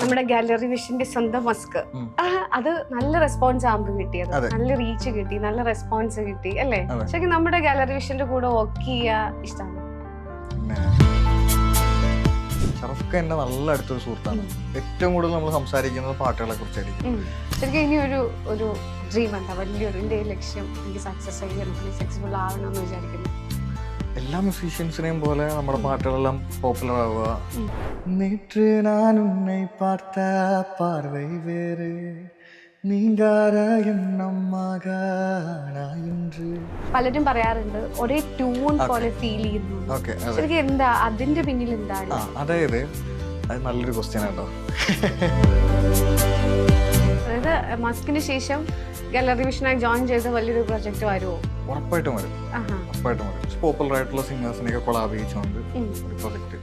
നമ്മുടെ ഗാലറി വിഷന്റെ സ്വന്തം മസ്ക് അത് നല്ല റെസ്പോൺസ് ആകുമ്പോൾ കിട്ടിയത്, നല്ല റീച്ച് കിട്ടി, നല്ല റെസ്പോൺസ് കിട്ടി അല്ലേ? ശരിക്കും നമ്മുടെ ഗാലറി വിഷന്റെ കൂടെ വർക്ക് ചെയ്യാ ഇഷ്ടമാണ്. ഷറഫ്ക്ക എന്റെ നല്ല അടുത്തൊരു സുഹൃത്താണ്. ഏറ്റവും കൂടുതൽ നമ്മൾ സംസാരിക്കുന്നത് പാട്ടുകളെ കുറിച്ചായിരിക്കും. ശരിക്കും ഇനി ഒരു ഡ്രീം എന്താ? വലിയൊരു എന്റെ ലക്ഷ്യം എനിക്ക് സക്സസ് ചെയ്യണം, സക്സസ്ഫുൾ ആവണം എന്ന് വിചാരിക്കുന്നു. എല്ലാ മ്യൂസീഷ്യൻസിനെയും പോലെ നമ്മുടെ പാട്ടുകളെല്ലാം പോപ്പുലർ ആവുക. നേற்று நான் உன்னை பார்த்த பார்வை வேறு നീങ്കാര എണ്ണமாக ഇன்று. പലരും പറയാറുണ്ട് ഒരേ ട്യൂൺ പോലെ ഫീൽ ചെയ്യുന്നു. ശരിക്കും എന്താ അതിന്റെ പിന്നിൽ എന്താണ്? അതായത് അത് നല്ലൊരു ക്വസ്റ്റ്യൻ ആട്ടോ. അതായത് മസ്കിന് ശേഷം ഗാലറി വിഷനായി ജോയിൻ ചെയ്ത് വലിയൊരു പ്രൊജക്ട് വരുമോ? ഉറപ്പായിട്ടും വരും, ഉറപ്പായിട്ടും വരും. പോപ്പുലർ ആയിട്ടുള്ള സിംഗേഴ്സിനെയൊക്കെ കൊളാബ് ചെയ്യിച്ചുകൊണ്ട് ഒരു പ്രൊജക്ട്.